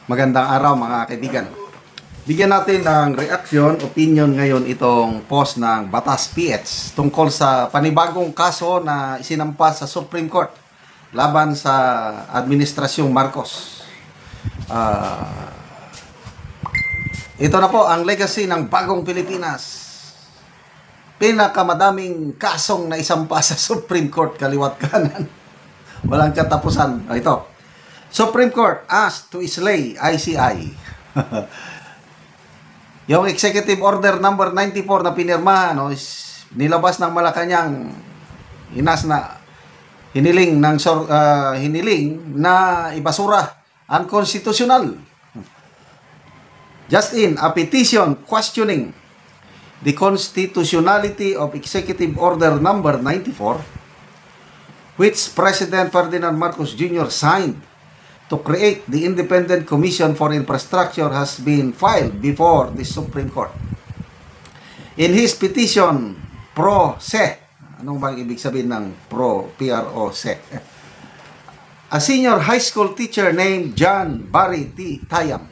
Magandang araw mga kaibigan. Bigyan natin ng reaksyon, opinion ngayon itong post ng Batas PH tungkol sa panibagong kaso na isinampa sa Supreme Court laban sa Administrasyong Marcos. Ito na po ang legacy ng bagong Pilipinas. Pinakamadaming kasong na isampa sa Supreme Court, kaliwat kanan. Walang katapusan. Ito. Supreme Court asked to slay ICI. Yung Executive Order number 94 na pinirmahan, nilabas ng Malacanang, hiniling na ibasura, unconstitutional. Just in, a petition questioning the constitutionality of Executive Order number 94, which President Ferdinand Marcos Jr. signed to create the Independent Commission for Infrastructure, has been filed before the Supreme Court. In his petition, pro se, anong bang ibig sabihin ng pro, P-R-O-Se? A senior high school teacher named John Barry T. Tayam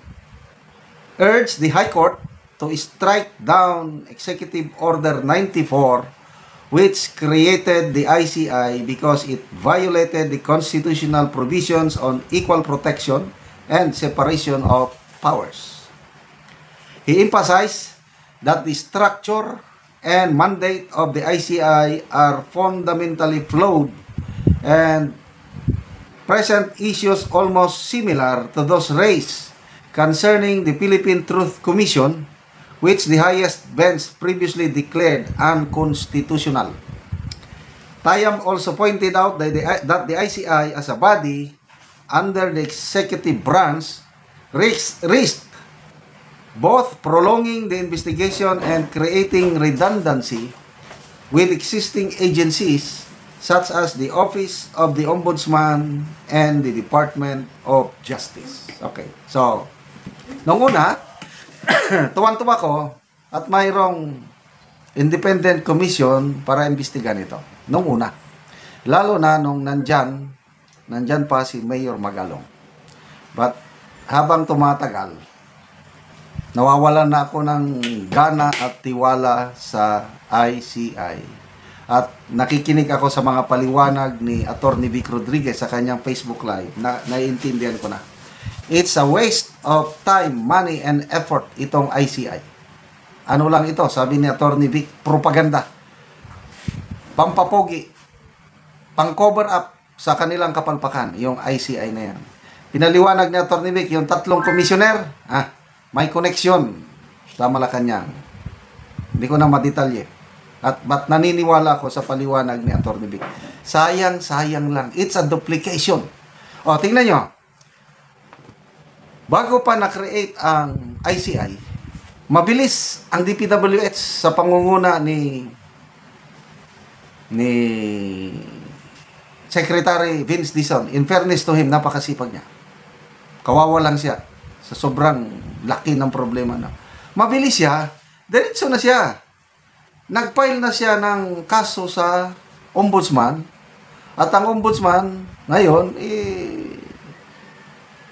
urged the High Court to strike down Executive Order 94, which created the ICI because it violated the constitutional provisions on equal protection and separation of powers. He emphasized that the structure and mandate of the ICI are fundamentally flawed and present issues almost similar to those raised concerning the Philippine Truth Commission, which the highest bench previously declared unconstitutional. Tayam also pointed out that the ICI as a body under the executive branch risked both prolonging the investigation and creating redundancy with existing agencies such as the Office of the Ombudsman and the Department of Justice. Okay, so, nung una, tuwan-tuwa ko at mayroong independent commission para imbestigan ito. Nung una. Lalo na nung nandyan pa si Mayor Magalong. But habang tumatagal, nawawalan na ako ng gana at tiwala sa ICI. At nakikinig ako sa mga paliwanag ni Atty. Vic Rodriguez sa kanyang Facebook Live. Naiintindihan ko na. It's a waste of time, money, and effort itong ICI. Ano lang ito? Sabi ni Atty. Vic, propaganda. Pampapogi. Pang-cover up sa kanilang kapalpakan, yung ICI na yan. Pinaliwanag ni Atty. Vic, yung tatlong komisyoner, may koneksyon sa Malacanang. Hindi ko na madetalye. But naniniwala ko sa paliwanag ni Atty. Vic. Sayang lang. It's a duplication. O, tingnan nyo. Bago pa na-create ang ICI, mabilis ang DPWH sa pangunguna ni Secretary Vince Dizon. In fairness to him, napakasipag niya. Kawawa lang siya sa sobrang laki ng problema na. Mabilis siya, diretso na siya. Nag-file na siya ng kaso sa Ombudsman, at ang Ombudsman ngayon,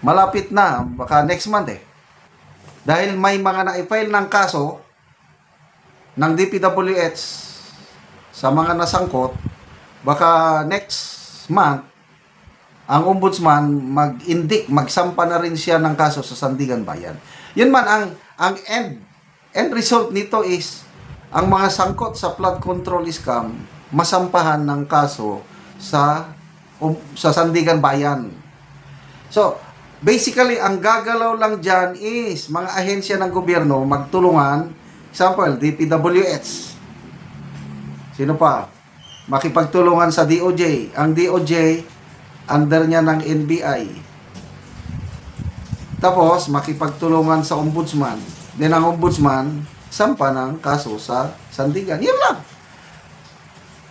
malapit na, baka next month Dahil may mga na-file ng kaso ng DPWH sa mga nasangkot, baka next month, ang Ombudsman magsampa na rin siya ng kaso sa Sandigan Bayan. Yun man, ang end result nito is, ang mga sangkot sa flood control scam, masampahan ng kaso sa Sandigan Bayan. So, basically, ang gagalaw lang dyan is mga ahensya ng gobyerno magtulungan. Example, DPWH. Sino pa? Makipagtulungan sa DOJ. Ang DOJ, under niya ng NBI. Tapos, makipagtulungan sa Ombudsman. Then, ang Ombudsman, sampa ng kaso sa Sandigan. Yun lang.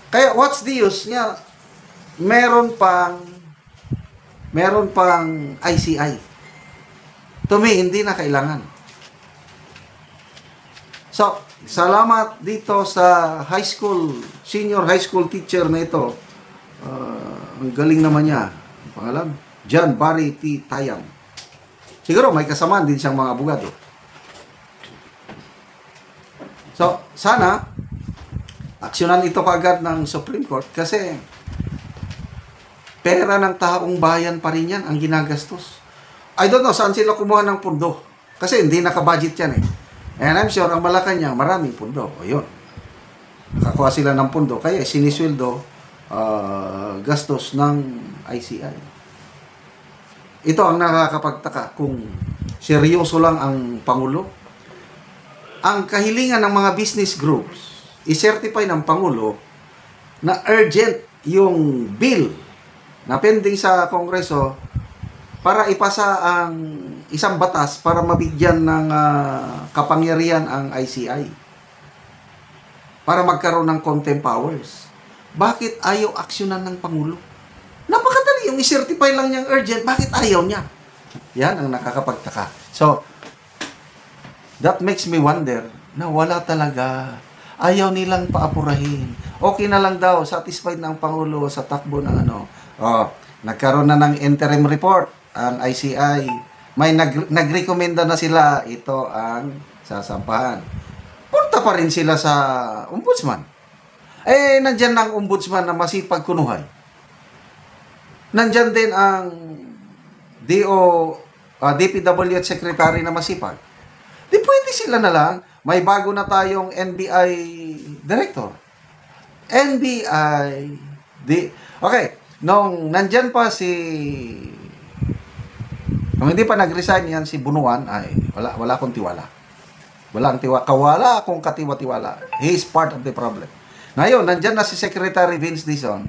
Kaya, what's the use niya? Meron pang ICI. To me, hindi na kailangan. So, salamat dito sa senior high school teacher na ito. Ang galing naman niya. Pangalan? John Barry T. Tayam. Siguro may kasamaan din siyang mga abogado. So, sana aksyonan ito kaagad ng Supreme Court kasi pera ng taong bayan pa rin yan ang ginagastos. I don't know saan sila kumuha ng pundo. Kasi hindi naka-budget yan eh. And I'm sure ang Malacanang maraming pundo. O yun. Nakakuha sila ng pundo. Kaya sinisweldo gastos ng ICI. Ito ang nakakapagtaka kung seryoso lang ang Pangulo. Ang kahilingan ng mga business groups i-certify ng Pangulo na urgent yung bill na pending sa Kongreso para ipasa ang isang batas para mabigyan ng kapangyarihan ang ICI. Para magkaroon ng contempt powers. Bakit ayaw aksyonan ng Pangulo? Napakadali yung i-certify lang niyang urgent. Bakit ayaw niya? Yan ang nakakapagtaka. So, that makes me wonder na wala talaga. Ayaw nilang paapurahin. Okay na lang daw. Satisfied na ang Pangulo sa takbo ng ano. Nagkaroon na ng interim report ang ICI. May nagrekomenda na sila. Ito ang sasampahan. Punta pa rin sila sa ombudsman. Nandyan ang ombudsman na masipag kunuhay. Nandyan din ang DPWH secretary na masipag. Di pwede sila na lang. May bago na tayong NBI director. Okay. Nung nandyan pa nung hindi pa nag-resign yan si Bunuan, ay wala akong tiwala. Kawala akong katiwa-tiwala. He is part of the problem. Ngayon, nandyan na si Secretary Vince Dizon.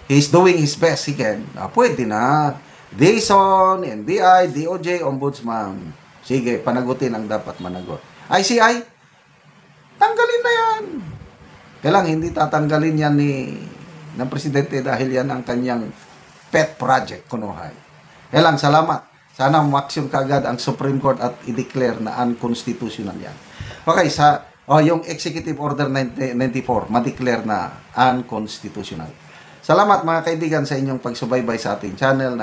He's doing his best he can. Pwede na. Dizon, NBI, DOJ, Ombudsman. Sige, panagutin ang dapat managot. ICI, tanggalin na yan. Kailang hindi tatanggalin yan ng Presidente dahil yan ang kanyang pet project, kunuhay. Kailang salamat. Sana umaksyon kaagad ang Supreme Court at i-declare na unconstitutional yan. Okay, yung Executive Order 94, ma-declare na unconstitutional. Salamat mga kaibigan sa inyong pagsubaybay sa ating channel.